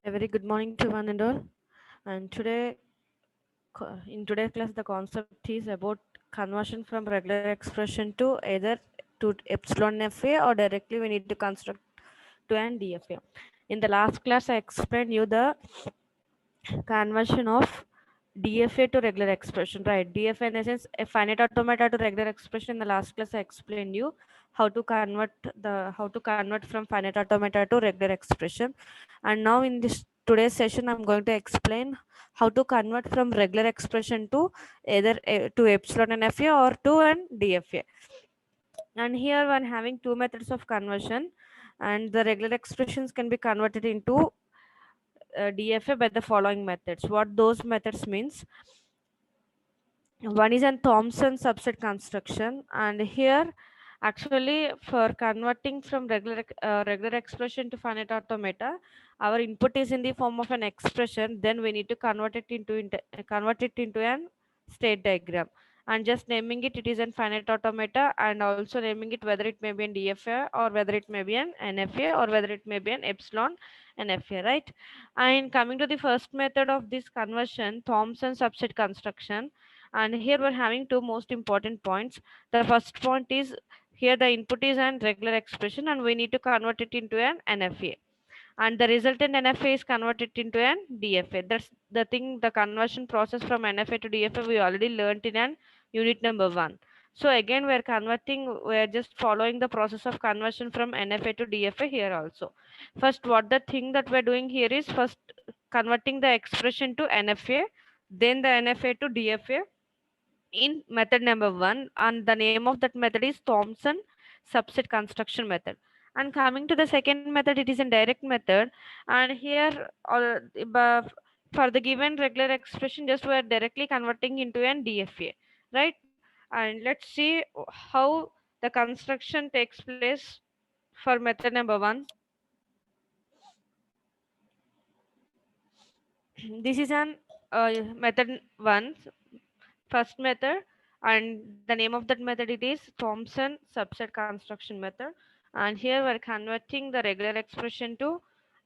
A very good morning to one and all. And in today's class, the concept is about conversion from regular expression to either to epsilon FA or directly we need to construct to an DFA. In the last class, I explained you the conversion of DFA to regular expression, right? DFA in the sense a finite automata to regular expression. In the last class, I explained you how to convert from finite automata to regular expression. And now in this today's session, I'm going to explain how to convert from regular expression to either to epsilon and FA or to an DFA. And here one having two methods of conversion, and the regular expressions can be converted into DFA by the following methods. What those methods means? One is an Thomson subset construction, and here actually for converting from regular expression to finite automata, our input is in the form of an expression. Then we need to convert it into an state diagram, and just naming it is an finite automata, and also naming it whether it may be an DFA or whether it may be an NFA or whether it may be an epsilon NFA, right? And coming to the first method of this conversion, Thomson subset construction, and here we're having two most important points. The first point is here the input is an regular expression and we need to convert it into an NFA, and the resultant NFA is converted into an DFA. That's the thing, the conversion process from NFA to DFA we already learned in an unit number 1. So again we're just following the process of conversion from NFA to DFA here also. First, what the thing that we're doing here is first converting the expression to NFA, then the NFA to DFA in method number 1, and the name of that method is Thomson subset construction method. And coming to the second method, it is a direct method, and here for the given regular expression just we are directly converting into an DFA, right? And let's see how the construction takes place for method number 1. This is an method 1, first method, and the name of that method it is Thomson subset construction method. And here we're converting the regular expression to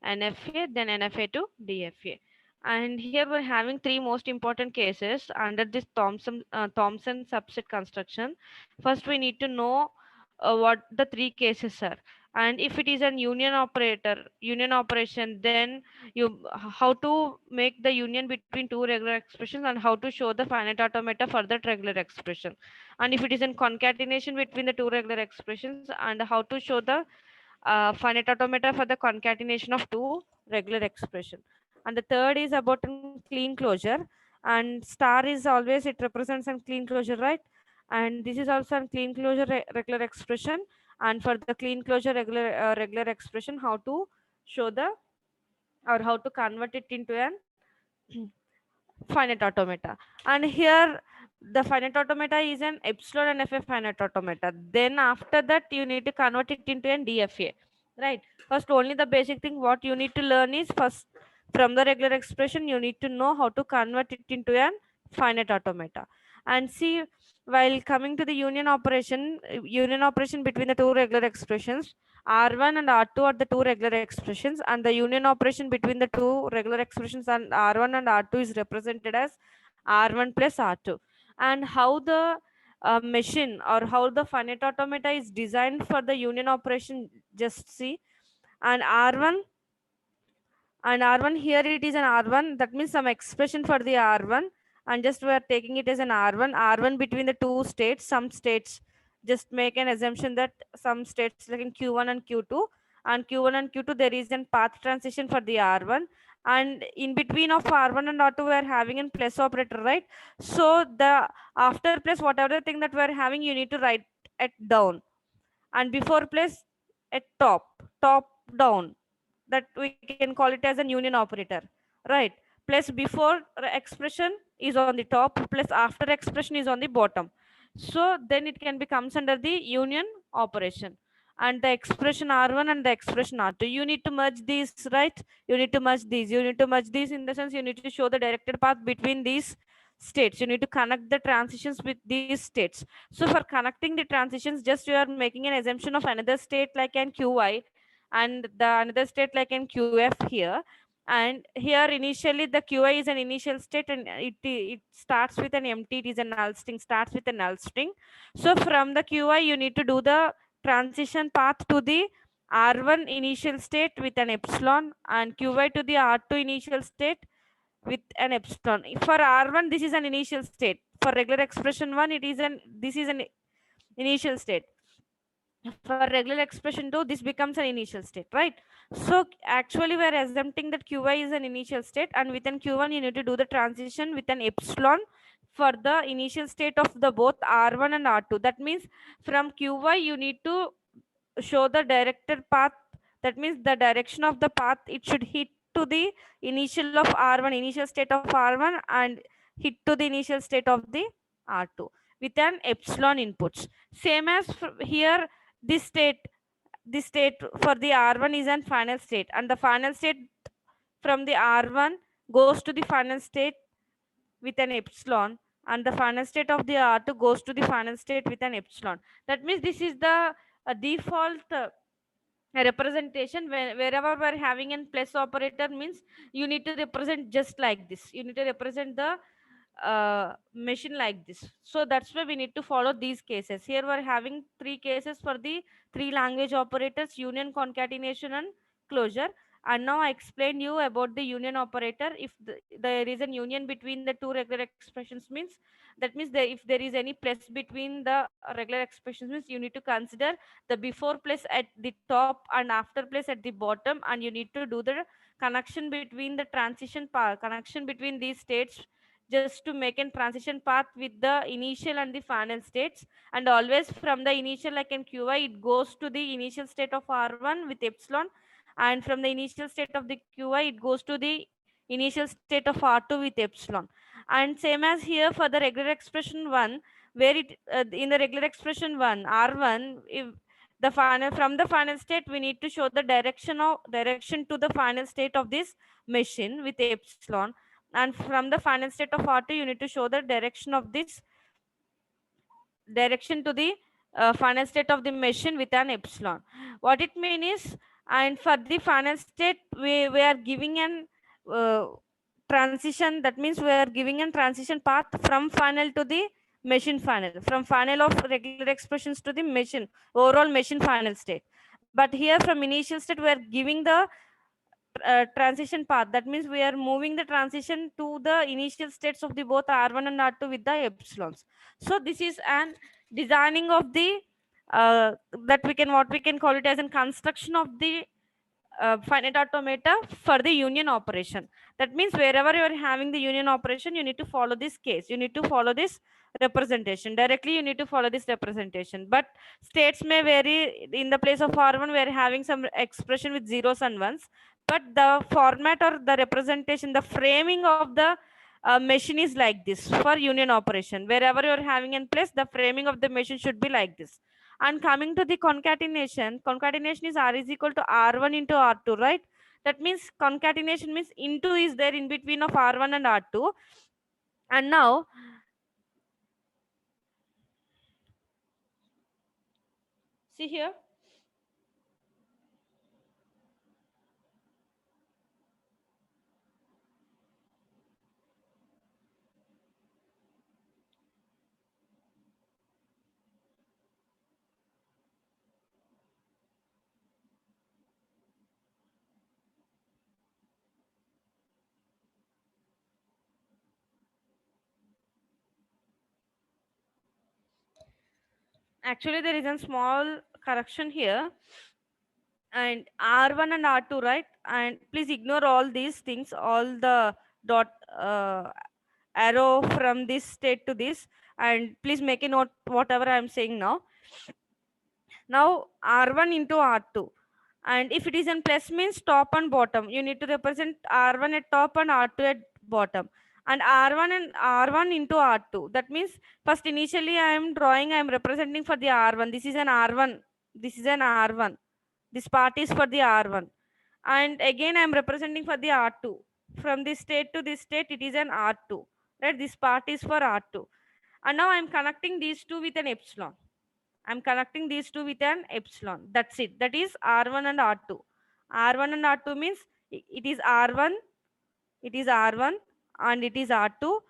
NFA, then NFA to DFA. And here we're having three most important cases under this Thomson subset construction. First, we need to know what the three cases are, and if it is an union operation, then how to make the union between two regular expressions and how to show the finite automata for that regular expression, and if it is in concatenation between the two regular expressions, and how to show the finite automata for the concatenation of two regular expression. And the third is about clean closure, and star is always it represents a clean closure, right? And this is also a clean closure regular expression, and for the clean closure regular expression, how to show the or how to convert it into an finite automata. And here the finite automata is an epsilon and FA finite automata. Then after that you need to convert it into an DFA, right? First, only the basic thing what you need to learn is first from the regular expression you need to know how to convert it into an finite automata. And see, while coming to the union operation between the two regular expressions, R1 and R2 are the two regular expressions, and the union operation between the two regular expressions and R1 and R2 is represented as R1 plus R2. And how the machine or how the finite automata is designed for the union operation, just see. And R1 here it is an R1, that means some expression for the R1, and just we are taking it as an R1 between the two states, some states, just make an assumption that some states like in Q1 and Q2, and Q1 and Q2 there is a path transition for the R1, and in between of R1 and R2 we are having a plus operator, right? So the after plus whatever thing that we are having you need to write it down, and before plus at top down, that we can call it as a union operator, right? Plus before expression is on the top, plus after expression is on the bottom, so then it can becomes under the union operation. And the expression R1 and the expression R2, you need to merge these, right? You need to merge these in the sense you need to show the directed path between these states. You need to connect the transitions with these states. So for connecting the transitions, just you are making an assumption of another state like an Qi and the another state like an QF here, And here initially the qi is an initial state, and it starts with an empty, it is a null string, starts with a null string. So from the qi you need to do the transition path to the r1 initial state with an epsilon, and qi to the r2 initial state with an epsilon. For r1 this is an initial state, for regular expression 1 it is an, this is an initial state. For regular expression 2 this becomes an initial state, right? So actually we are assuming that qi is an initial state, and within q1 you need to do the transition with an epsilon for the initial state of the both r1 and r2. That means from qi you need to show the directed path. That means the direction of the path, it should hit to the initial of r1, initial state of r1, and hit to the initial state of the r2 with an epsilon inputs. Same as here, this state, this state for the r1 is an final state, and the final state from the r1 goes to the final state with an epsilon, and the final state of the r2 goes to the final state with an epsilon. That means this is the default representation. Wherever we're having an plus operator means you need to represent just like this, you need to represent the machine like this. So that's why we need to follow these cases. Here we're having three cases for the three language operators: union, concatenation, and closure. And now I explained you about the union operator. If there is a union between the two regular expressions means, that means that if there is any plus between the regular expressions means you need to consider the before place at the top and after place at the bottom, and you need to do the connection between the transition path, connection between these states, just to make a transition path with the initial and the final states. And always from the initial like in qi it goes to the initial state of r1 with epsilon, and from the initial state of the qi it goes to the initial state of r2 with epsilon. And same as here for the regular expression 1, where it in the regular expression 1 r1, if the final, from the final state we need to show the direction to the final state of this machine with epsilon, and from the final state of r2 you need to show the direction of this direction to the final state of the machine with an epsilon. What it means is, and for the final state we are giving an uh, transition. That means we are giving a transition path from final to the machine final, from final of regular expressions to the machine overall machine final state. But here from initial state we are giving the transition path. That means we are moving the transition to the initial states of the both r1 and r2 with the epsilons. So this is an designing of the that we can, what we can call it as a construction of the finite automata for the union operation. That means wherever you are having the union operation you need to follow this case, you need to follow this representation directly, you need to follow this representation. But states may vary. In the place of r1 we are having some expression with zeros and ones, but the format or the representation, the framing of the machine is like this for union operation. Wherever you are having in place, the framing of the machine should be like this. And coming to the concatenation, concatenation is r is equal to r1 into r2, right? That means concatenation means into is there in between of r1 and r2. And now see here, actually there is a small correction here, and r1 and r2, right? And please ignore all these things, all the dot arrow from this state to this, and please make a note whatever I am saying now. Now r1 into r2, and if it is in plus means top and bottom, you need to represent r1 at top and r2 at bottom. And r1 and r1 into r2, that means first initially I am drawing, I am representing for the r1, this is an r1, this is an r1, this part is for the r1. And again I am representing for the r2, from this state to this state it is an r2, right? This part is for r2. And now I am connecting these two with an epsilon. I'm connecting these two with an epsilon. That's it. That is R1 and R2. R1 and R2 means It is R1, it is R1 and it is R2,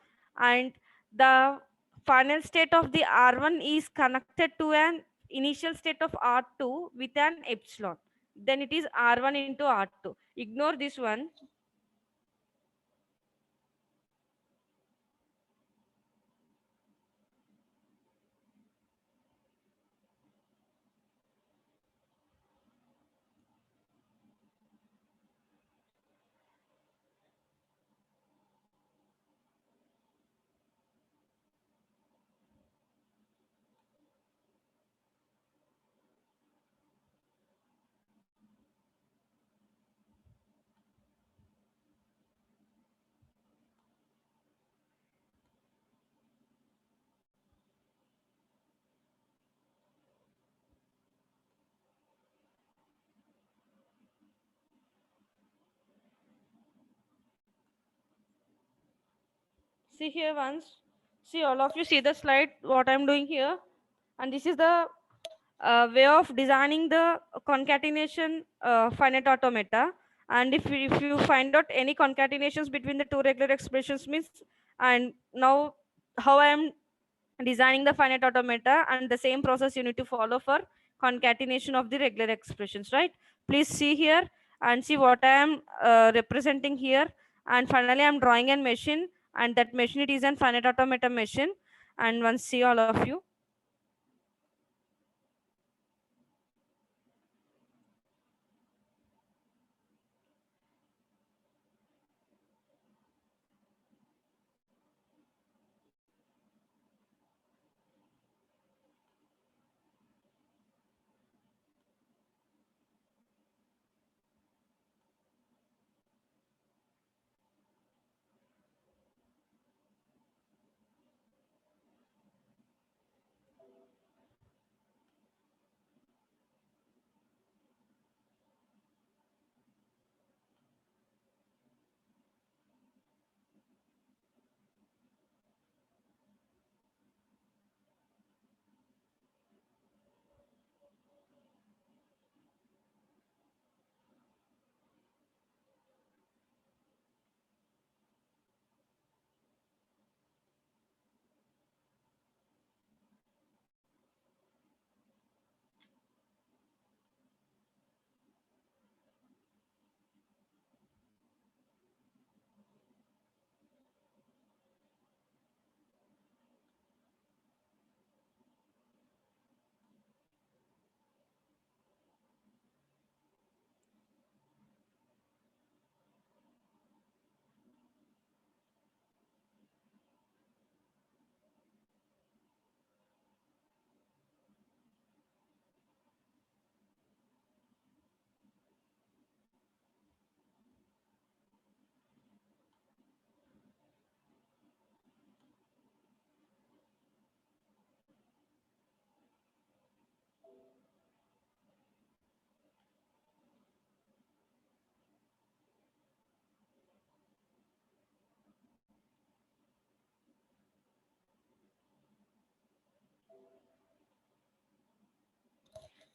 and the final state of the R1 is connected to an initial state of R2 with an epsilon. Then it is R1 into R2. Ignore this one. See here once. See, all of you see the slide, what I'm doing here. And this is the way of designing the concatenation finite automata. And if you find out any concatenations between the two regular expressions means, and now how I am designing the finite automata, and the same process you need to follow for concatenation of the regular expressions, right? Please see here and see what I am representing here. And finally I'm drawing a machine, and that machine, it is an finite automata machine. And once, see all of you.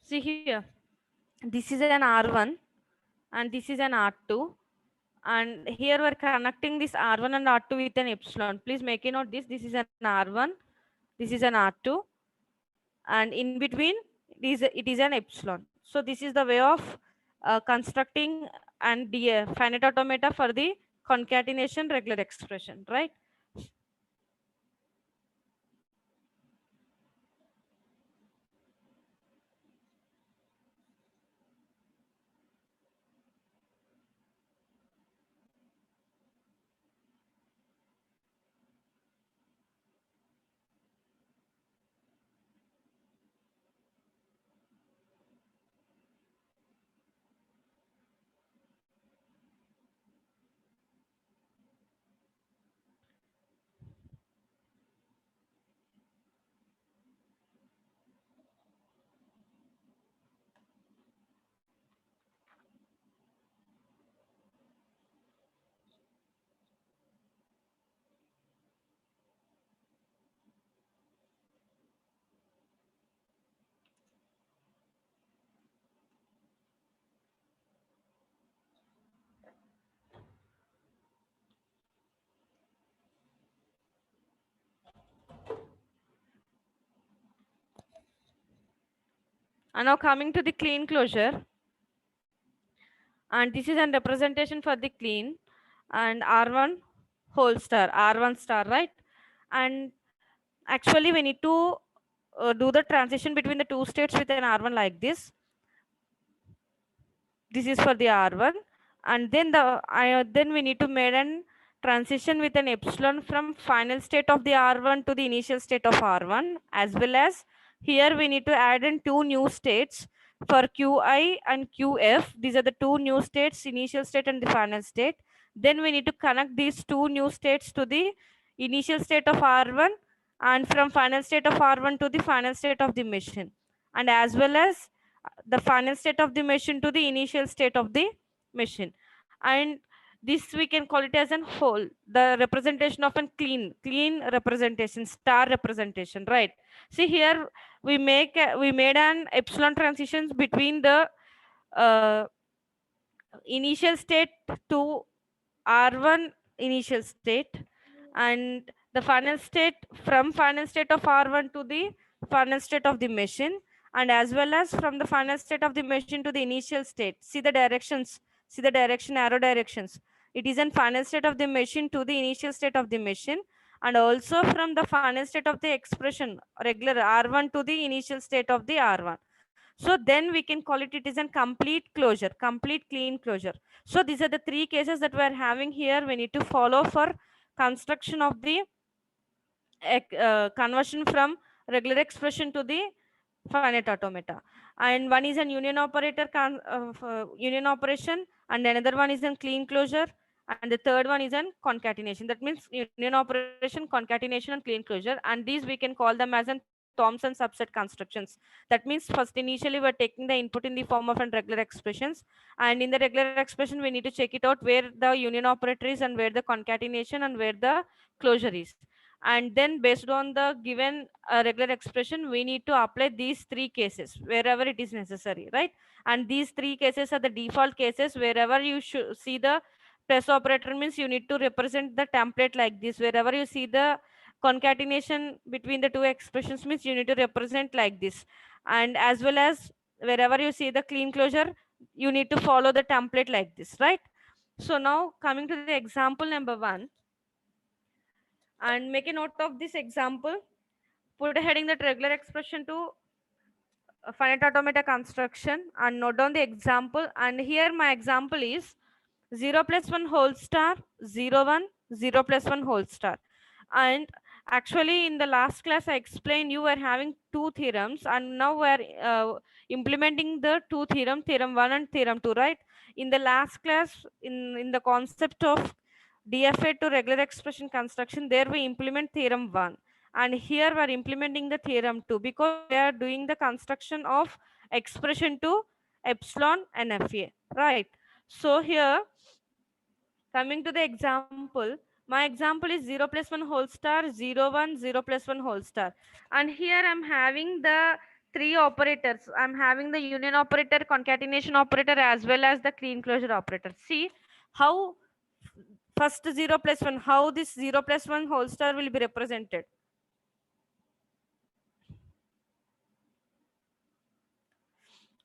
See here, this is an R1 and this is an R2, and here we're connecting this R1 and R2 with an epsilon. Please make a note this. This is an R1, this is an R2, and in between it is an epsilon. So this is the way of constructing and the finite automata for the concatenation regular expression, right? And now coming to the clean closure, and this is a representation for the clean and R1 whole star, R1 star, right? And actually we need to do the transition between the two states with an R1 like this. This is for the R1, and then then we need to make an transition with an epsilon from final state of the R1 to the initial state of R1, as well as here we need to add in two new states for Qi and Qf. These are the two new states, initial state and the final state. Then we need to connect these two new states to the initial state of R1, and from final state of R1 to the final state of the machine, and as well as the final state of the machine to the initial state of the machine. And this we can call it as an whole, the representation of a clean representation, star representation, right? See here, we made an epsilon transitions between the uh, initial state to R1 initial state, and the final state from final state of R1 to the final state of the machine, and as well as from the final state of the machine to the initial state. See the directions, see the direction, arrow directions. It is in final state of the machine to the initial state of the machine, and also from the final state of the expression regular R1 to the initial state of the R1. So then we can call it, it is a complete closure, complete clean closure. So these are the three cases that we are having here. We need to follow for construction of the conversion from regular expression to the finite automata. And one is an union operator union operation, and another one is a clean closure, and the third one is an concatenation. That means union operation, concatenation, and clean closure, and these we can call them as an Thomson subset constructions. That means first initially we're taking the input in the form of an regular expressions, and in the regular expression we need to check it out where the union operator is and where the concatenation and where the closure is. And then based on the given regular expression, we need to apply these three cases wherever it is necessary, right? And these three cases are the default cases. Wherever you should see the plus operator, means you need to represent the template like this. Wherever you see the concatenation between the two expressions, means you need to represent like this. And as well as wherever you see the clean closure, you need to follow the template like this, right? So now coming to the example number 1, and make a note of this example. Put a heading that regular expression to finite automata construction, and note down the example. And here my example is 0 plus 1 whole star, 0 1, 0 plus 1 whole star. And actually in the last class I explained you were having two theorems, and now we are implementing the two theorem 1 and theorem 2, right? In the last class, in the concept of DFA to regular expression construction, there we implement theorem 1, and here we are implementing the theorem 2, because we are doing the construction of expression to epsilon and FA, right? So here, coming to the example, my example is 0 plus 1 whole star, 0 1, 0 plus 1 whole star. And here I'm having the three operators. I'm having the union operator, concatenation operator, as well as the clean closure operator. See how first 0 plus 1, how this 0 plus 1 whole star will be represented.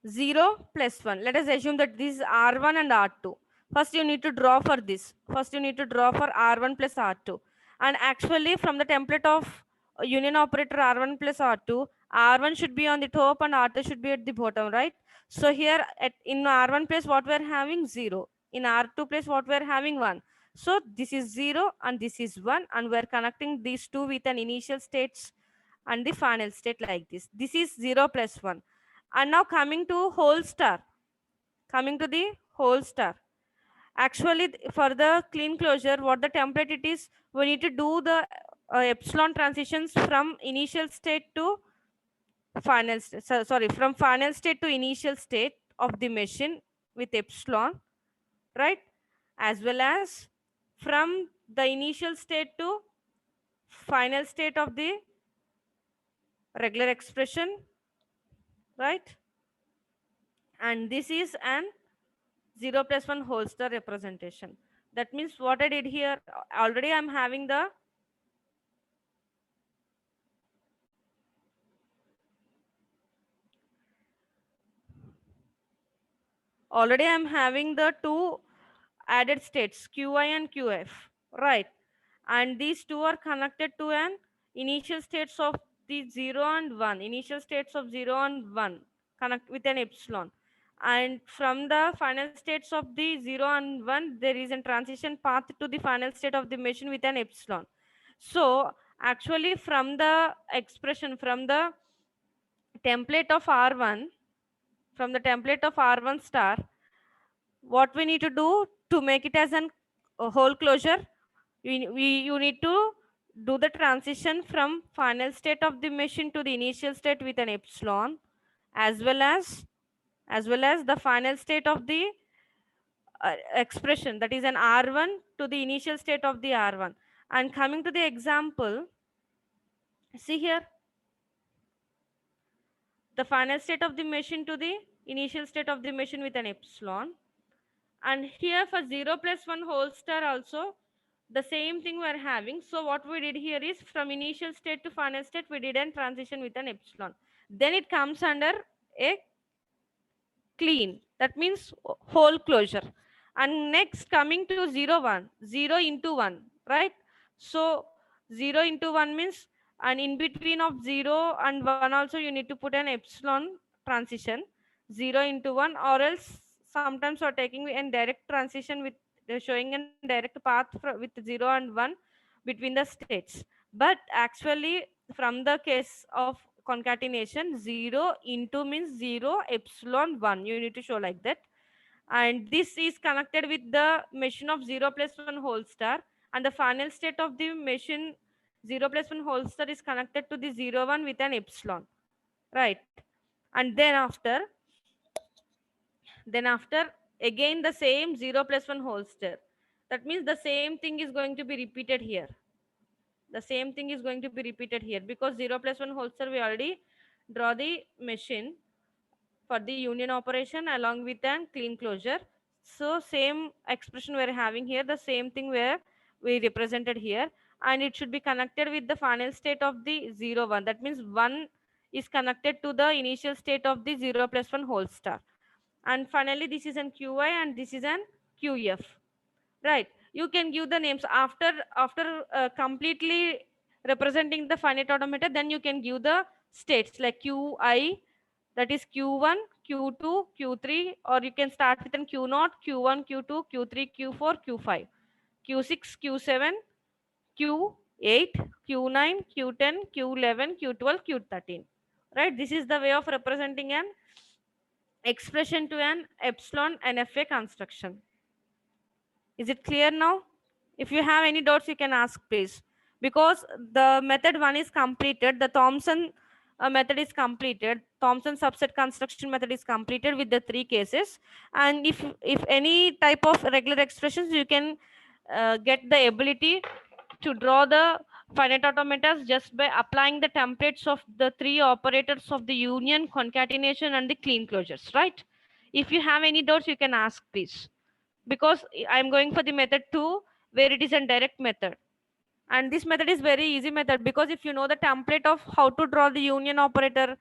0 plus 1. Let us assume that this is R1 and R2. First you need to draw for this. First you need to draw for R1 plus R2. And actually from the template of union operator R1 plus R2, R1 should be on the top and R2 should be at the bottom, right? So here in R1 place what we are having 0. In R2 place what we are having 1. So this is 0 and this is 1, and we are connecting these two with an initial states and the final state like this. This is 0 plus 1. And now coming to whole star, coming to the whole star. Actually for the clean closure, what the template it is, we need to do the epsilon transitions from initial state to final state, sorry, from final state to initial state of the machine with epsilon, right? As well as from the initial state to final state of the regular expression, right? And this is an 0 plus 1 whole star representation. That means what I did here, already I'm having the Already I'm having the two added states, qi and qf, right? And these two are connected to an initial states of the 0 and 1, initial states of 0 and 1 connect with an epsilon. And from the final states of the 0 and 1, there is a transition path to the final state of the machine with an epsilon. So actually from the expression, from the template of R1, from the template of R1 star, what we need to do to make it as a whole closure, you need to do the transition from final state of the machine to the initial state with an epsilon, as well as the final state of the expression, that is an R1 to the initial state of the R1. And coming to the example, see here, the final state of the machine to the initial state of the machine with an epsilon. And here for 0 plus 1 whole star also the same thing we are having. So what we did here is from initial state to final state we did a transition with an epsilon, then it comes under a clean, that means whole closure. And next coming to 0 1, 0 into 1, right? So 0 into 1 means, and in between of 0 and 1 also you need to put an epsilon transition, 0 into 1, or else sometimes we're taking a direct transition with showing a direct path with 0 and 1 between the states. But actually from the case of concatenation, 0 into means 0 epsilon 1, you need to show like that. And this is connected with the machine of 0 plus 1 whole star, and the final state of the machine 0 plus 1 whole star is connected to the 0 1 with an epsilon, right? And then after again the same 0 plus 1 whole star, that means the same thing is going to be repeated here, the same thing is going to be repeated here, because 0 plus 1 whole star we already draw the machine for the union operation along with an clean closure. So same expression we're having here, the same thing where we represented here, and it should be connected with the final state of the 0 1. That means 1 is connected to the initial state of the 0 plus 1 whole star. And finally this is an qi and this is an qf, right? You can give the names after completely representing the finite automata, then you can give the states like qi, that is q1, q2, q3, or you can start with an q0, q1, q2, q3, q4, q5, q6, q7, q8, q9, q10, q11, q12, q13, right? This is the way of representing an expression to an epsilon NFA construction. Is it clear now? If you have any doubts, you can ask, please. Because the method 1 is completed, the Thomson method is completed, Thomson subset construction method is completed with the 3 cases. And if any type of regular expressions, you can get the ability to draw the finite automatas just by applying the templates of the 3 operators of the union, concatenation, and the clean closures, right? If you have any doubts, you can ask, please, because I'm going for the method 2 where it is a direct method. And this method is very easy method, because if you know the template of how to draw the union operator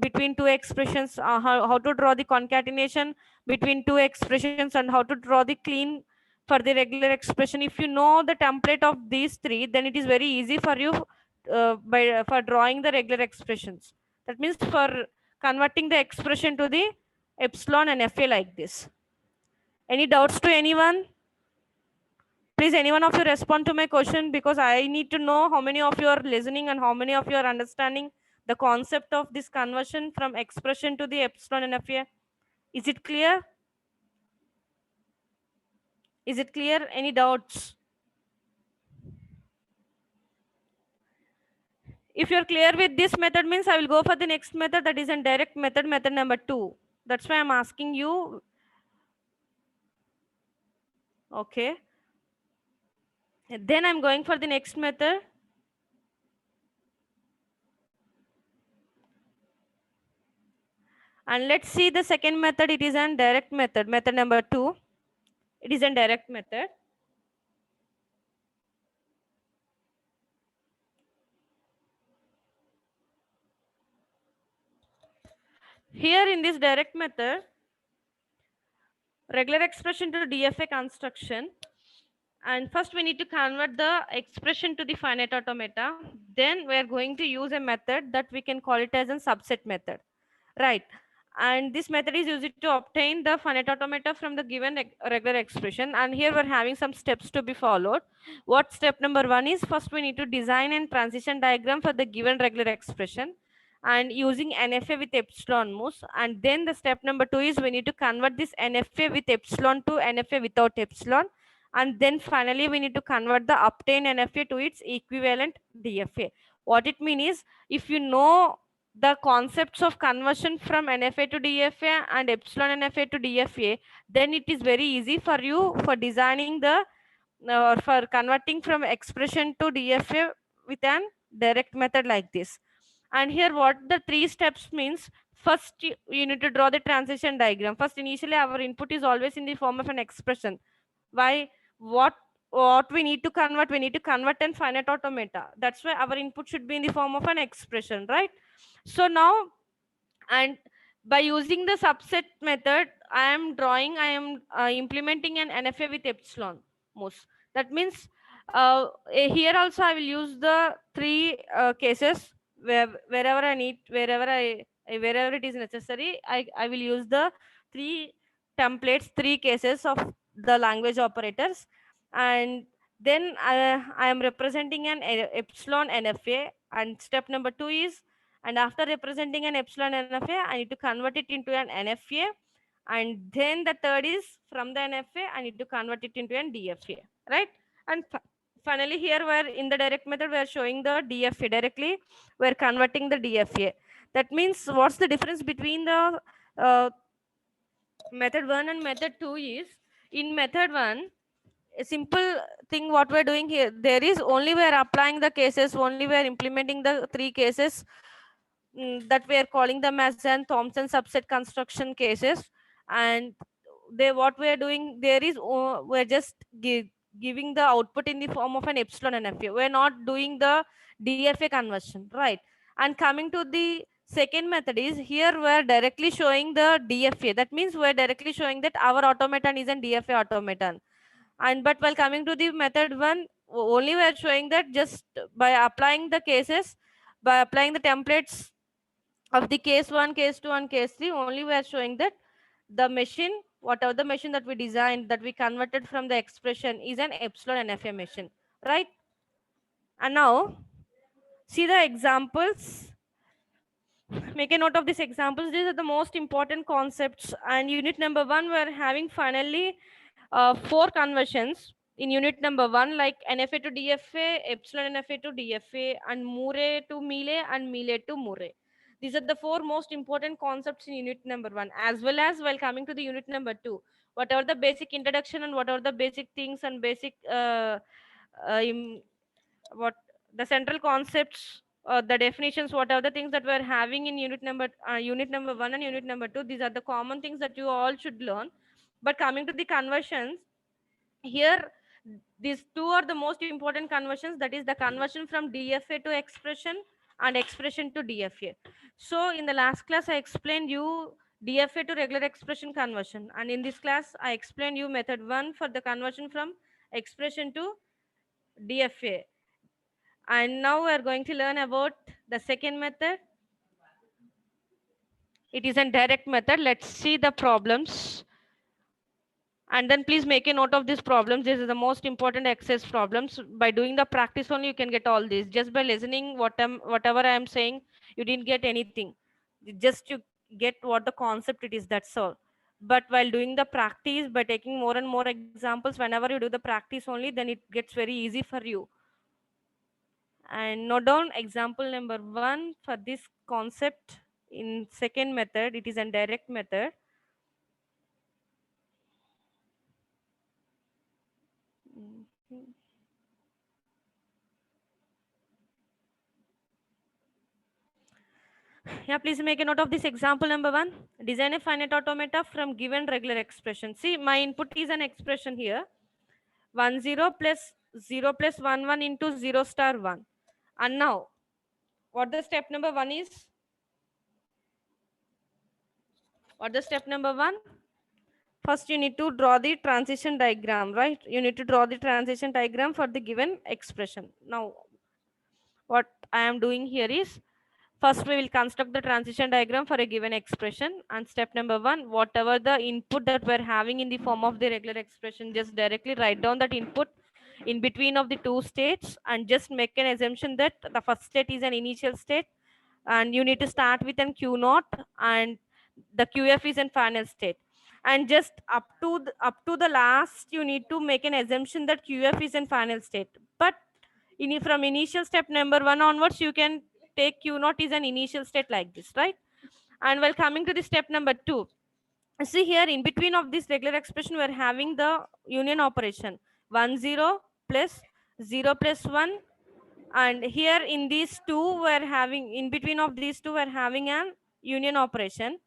between two expressions, how to draw the concatenation between two expressions, and how to draw the clean for the regular expression, if you know the template of these three, then it is very easy for you for drawing the regular expressions. That means for converting the expression to the epsilon and fa like this. Any doubts to anyone? Please, anyone of you respond to my question, because I need to know how many of you are listening and how many of you are understanding the concept of this conversion from expression to the epsilon and FA. Is it clear? Is it clear? Any doubts? If you're clear with this method, means I will go for the next method, that is a direct method, method number 2. That's why I'm asking you. Okay. Then I'm going for the next method. And let's see the second method. It is a direct method, method number 2. It is a direct method. Here in this direct method, regular expression to DFA construction. And first we need to convert the expression to the finite automata. Then we are going to use a method that we can call it as a subset method, right? And this method is used to obtain the finite automata from the given regular expression. And here we're having some steps to be followed. What step number one is, first we need to design a transition diagram for the given regular expression and using NFA with epsilon moves. And then the step number two is we need to convert this NFA with epsilon to NFA without epsilon. And then finally we need to convert the obtained NFA to its equivalent DFA. What it means is, if you know the concepts of conversion from NFA to DFA and epsilon NFA to DFA, then it is very easy for you for designing the or for converting from expression to DFA with an direct method like this. And here what the three steps means, first you need to draw the transition diagram. First, initially our input is always in the form of an expression. Why? What we need to convert, we need to convert an finite automata. That's why our input should be in the form of an expression, right? So now, and by using the subset method, I am implementing an NFA with epsilon moves. That means here also I will use the three cases wherever I need, wherever it is necessary, I will use the three templates, three cases of the language operators. And then I am representing an epsilon NFA. And step number two is, and after representing an epsilon NFA, I need to convert it into an NFA. And then the third is, from the NFA I need to convert it into an DFA, right? And finally here we're in the direct method, we're showing the DFA directly, we're converting the DFA. That means what's the difference between the method 1 and method 2 is, in method 1, a simple thing what we're doing here, there is only we're applying the cases, only we're implementing the three cases that we are calling them as an Thompson subset construction cases. And they, what we are doing there is, we're just giving the output in the form of an epsilon NFA. We're not doing the DFA conversion, right? And coming to the second method is, here we're directly showing the DFA. That means we're directly showing that our automaton is an DFA automaton. And but while coming to the method one, only we are showing that just by applying the cases, by applying the templates of the case 1, case 2 and case 3, only we are showing that the machine, whatever the machine that we designed, that we converted from the expression, is an epsilon NFA machine, right? And now see the examples. Make a note of these examples. These are the most important concepts. And unit number 1, we're having finally 4 conversions in unit number 1, like NFA to DFA, epsilon NFA to DFA, and Murray to Mealy, and Mealy to Murray. These are the 4 most important concepts in unit number 1, as well as while coming to the unit number 2, whatever the basic introduction and whatever the basic things and basic what the central concepts, the definitions, whatever the things that we're having in unit number 1 and unit number 2, these are the common things that you all should learn. But coming to the conversions, here these two are the most important conversions, that is the conversion from DFA to expression and expression to DFA. So in the last class I explained you DFA to regular expression conversion, and in this class I explained you method 1 for the conversion from expression to DFA. And now we are going to learn about the second method. It is a direct method. Let's see the problems. And then please make a note of these problems. This is the most important exercise problems. By doing the practice only, you can get all this. Just by listening whatever I am saying, you didn't get anything. Just you get what the concept it is, that's all. But while doing the practice, by taking more and more examples, whenever you do the practice only, then it gets very easy for you. And note down example number 1 for this concept in second method. It is a direct method. Yeah, please make a note of this example number 1. Design a finite automata from given regular expression. See, my input is an expression here. 1 0 plus 0 plus 1 1 into 0 star 1. And now, what the step number 1 is? What the step number 1? First, you need to draw the transition diagram, right? You need to draw the transition diagram for the given expression. Now, what I am doing here is, first we will construct the transition diagram for a given expression. And step number one, whatever the input that we're having in the form of the regular expression, just directly write down that input in between of the two states and just make an assumption that the first state is an initial state and you need to start with an q naught and the qf is in final state, and just up to the last you need to make an assumption that qf is in final state. But from initial step number one onwards you can take q naught is an initial state like this, right? And while coming to the step number two, see here in between of this regular expression we're having the union operation 1 0 plus 0 plus 1, and here in these two we're having, in between of these two we're having an union operation.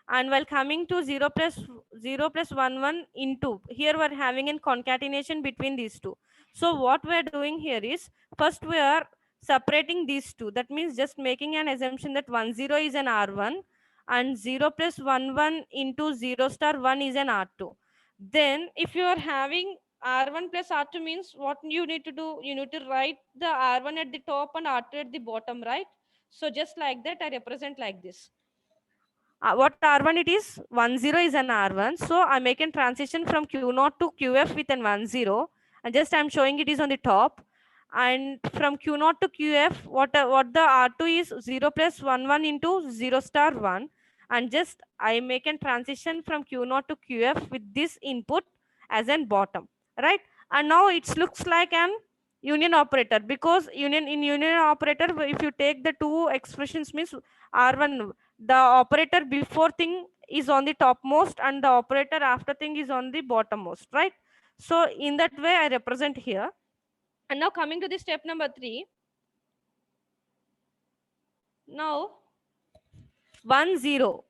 And while coming to 0 plus 0 plus 1 1 into, here we're having a concatenation between these two. So what we're doing here is, first we are separating these two. That means just making an assumption that 1 0 is an r1 and 0 plus 1 1 into 0 star 1 is an r2. Then if you are having r1 plus r2 means what you need to do, you need to write the r1 at the top and r2 at the bottom, right? So just like that I represent like this. What r1 it is, 1 0 is an r1, so I make a transition from q0 to qf with an 1 0, and just I'm showing it is on the top. And from q0 to qf, what the r2 is 0 plus 1 1 into 0 star 1, and just I make a transition from q0 to qf with this input as an bottom, right? And now it looks like an union operator, because union operator, if you take the two expressions means r1, the operator before thing is on the topmost and the operator after thing is on the bottommost, right? So in that way I represent here. And now coming to the step number 3, now 1 0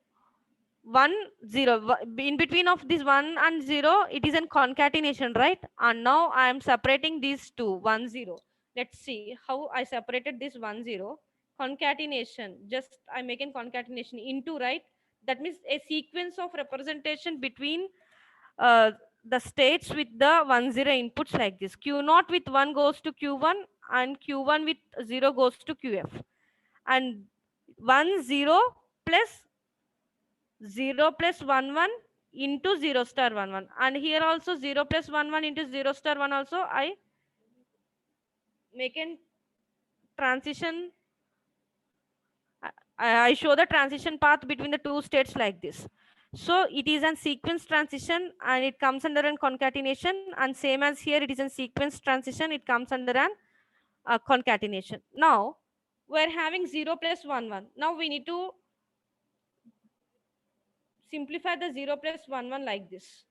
1 0 in between of this 1 and 0 it is in concatenation, right? And now I am separating these two 1 0. Let's see how I separated this 1 0. Concatenation, just I make in concatenation into, right? That means a sequence of representation between uh, the states with the 1 0 inputs like this. q0 with 1 goes to q1 and q1 with 0 goes to qf, and 1 0 plus 0 plus 1 1 into 0 star 1 1, and here also 0 plus 1 1 into 0 star 1 also I make a transition. I show the transition path between the two states like this. So it is a sequence transition and it comes under an concatenation, and same as here it is a sequence transition, it comes under an concatenation. Now we're having 0 plus 1 1. Now we need to simplify the 0 plus 1 1 like this.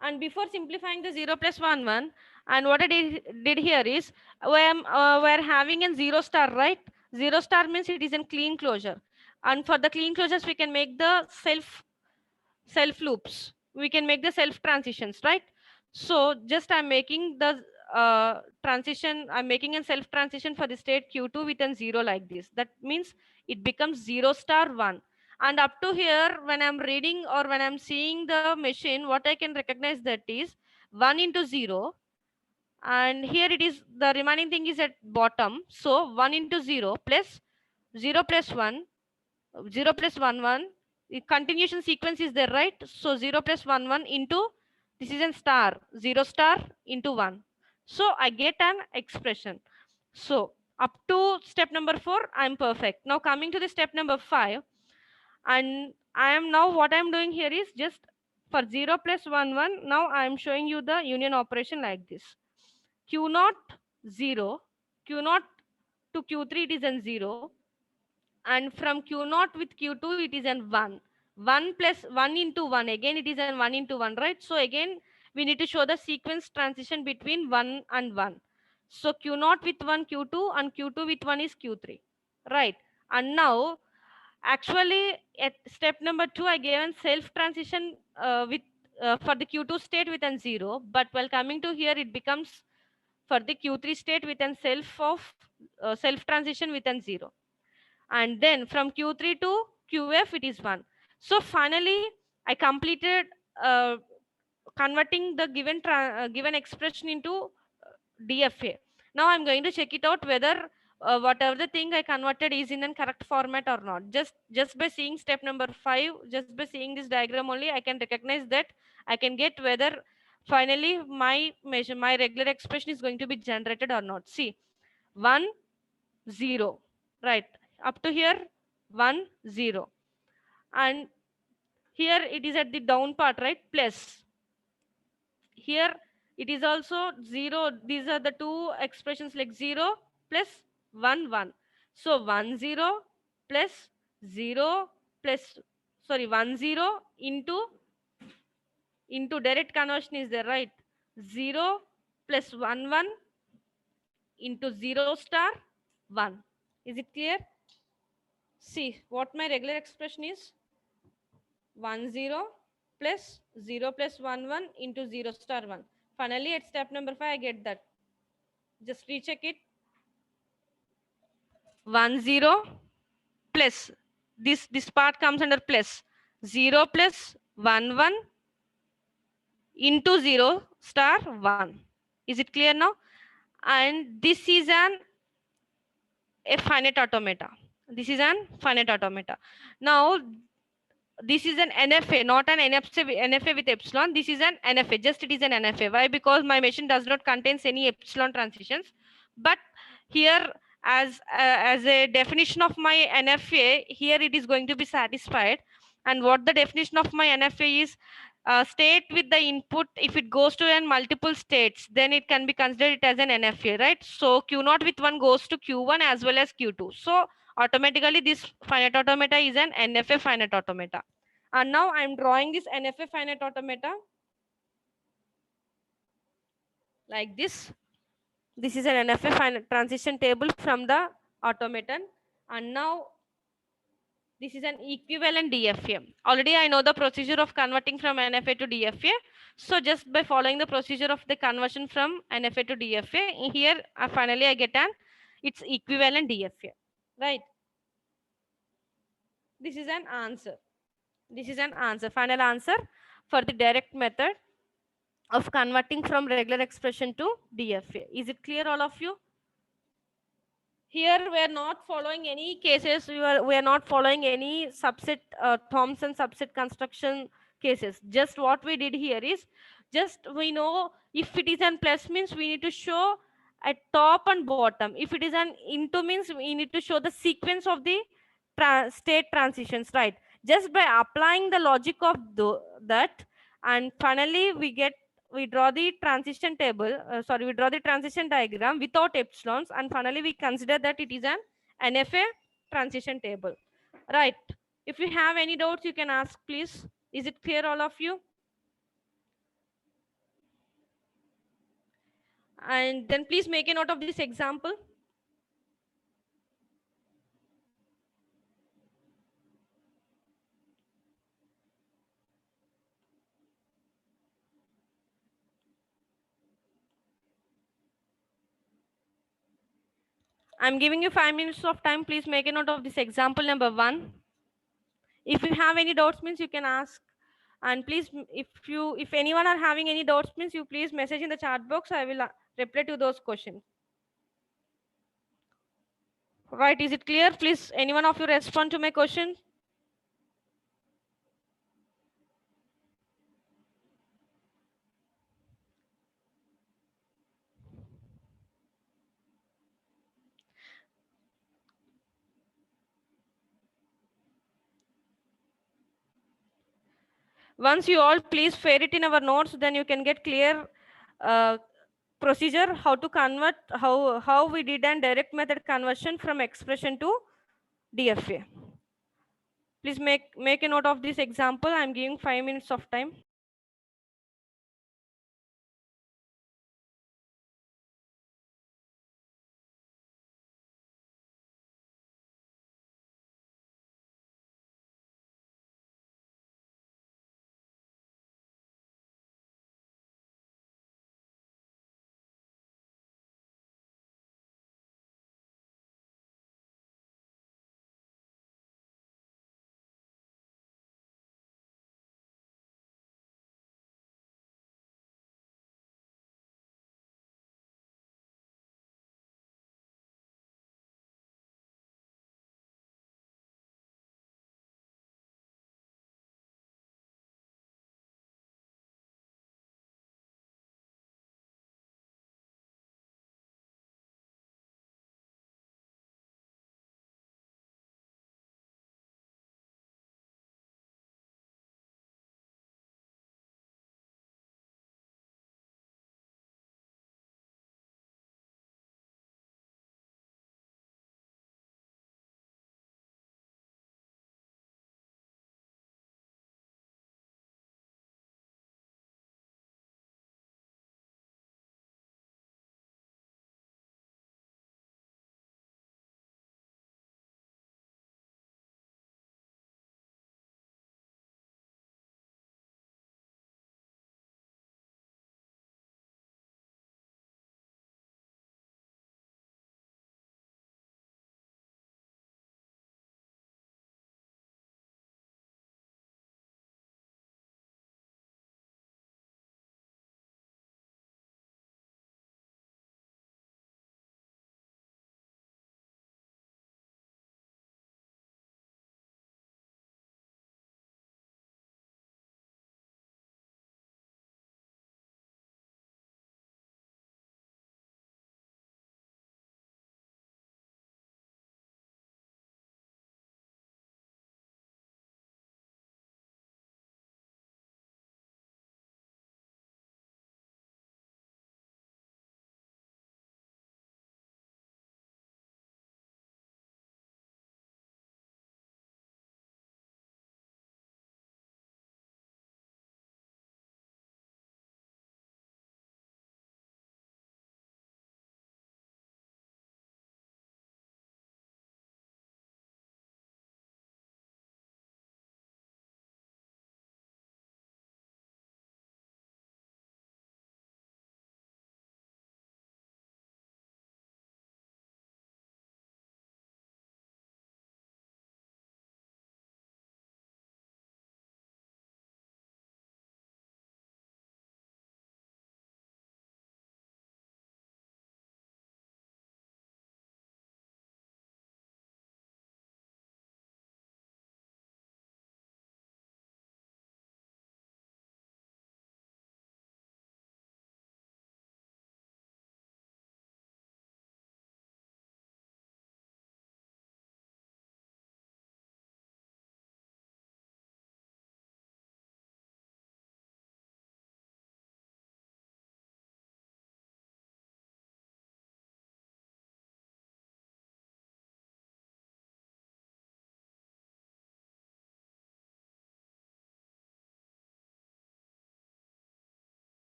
And before simplifying the 0 plus 1 1, and what I did here is, we're having a 0 star, right? 0 star means it is in clean closure, and for the clean closures we can make the self loops, we can make the self transitions, right? So just I'm making the transition, I'm making a self transition for the state q2 with a 0 like this. That means it becomes 0 star 1. And up to here when I'm reading or when I'm seeing the machine, what I can recognize that is 1 into 0, and here it is the remaining thing is at bottom. So 1 into 0 plus 0 plus 1, 0 plus 1 1, the continuation sequence is there, right? So 0 plus 1 1 into, this is a star, 0 star into 1, so I get an expression. So up to step number 4 I'm perfect. Now coming to the step number 5, and I am now what I'm doing here is just for 0 plus 1 1, now I'm showing you the union operation like this. q naught 0, q naught to q3 it is an 0, and from q0 with q2 it is an 1. 1 plus 1 into 1, again it is an 1 into 1, right? So again we need to show the sequence transition between 1 and 1. So q0 with 1 q2 and q2 with 1 is q3, right? And now actually at step number 2 I gave a self transition with for the q2 state with an 0, but while coming to here it becomes for the q3 state with an self transition with an 0. And then from q3 to QF, it is 1. So finally, I completed converting the given expression into DFA. Now I'm going to check it out whether whatever the thing I converted is in a correct format or not. Just by seeing step number 5, just by seeing this diagram only, I can recognize that I can get whether finally my regular expression is going to be generated or not. See, 1 0, right? Up to here 1 0, and here it is at the down part, right? Plus here it is also 0. These are the two expressions, like 0 plus 1 1. So 1 0 plus 0 plus, sorry, 1 0 into direct conversion is there, right? 0 plus 1 1 into 0 star 1. Is it clear? See what my regular expression is: 1 0 plus 0 plus 1 1 into 0 star 1. Finally, at step number 5, I get that. Just recheck it. 1 0 plus, this part comes under plus, 0 plus 1 1 into 0 star 1. Is it clear now? And this is a finite automata. This is an finite automata. Now this is an NFA, not an NFA with epsilon. This is an NFA, just it is an NFA. Why? Because my machine does not contains any epsilon transitions. But here, as a definition of my NFA, here it is going to be satisfied. And what the definition of my NFA is: state with the input, if it goes to an multiple states, then it can be considered it as an NFA, right? So Q0 with 1 goes to Q1 as well as Q2. So automatically this finite automata is an NFA finite automata. And now I'm drawing this NFA finite automata like this. This is an NFA finite transition table from the automaton. And now this is an equivalent DFA. Already I know the procedure of converting from NFA to DFA. So just by following the procedure of the conversion from NFA to DFA, here finally I get its equivalent DFA, right? This is an answer. This is an answer, final answer for the direct method of converting from regular expression to DFA. Is it clear, all of you? Here we are not following any cases. We are not following any subset, Thompson subset construction cases. Just what we did here is, just we know if it is an plus means we need to show at top and bottom. If it is an into means we need to show the sequence of the state transitions, right? Just by applying the logic of that, and finally we draw the transition table, we draw the transition diagram without epsilons, and finally we consider that it is an NFA transition table, right? If you have any doubts, you can ask, please. Is it clear, all of you? And then please make a note of this example. I'm giving you 5 minutes of time. Please make a note of this example number 1. If you have any doubts means you can ask. And please, if anyone are having any doubts means you please message in the chat box. I will reply to those questions. Right, is it clear? Please, anyone of you respond to my question. Once you all please share it in our notes, then you can get clear procedure how to convert, how we did an direct method conversion from expression to DFA. Please make a note of this example. I'm giving 5 minutes of time.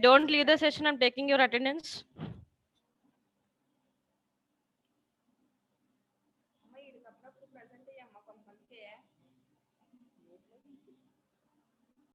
Don't leave the session. I'm taking your attendance.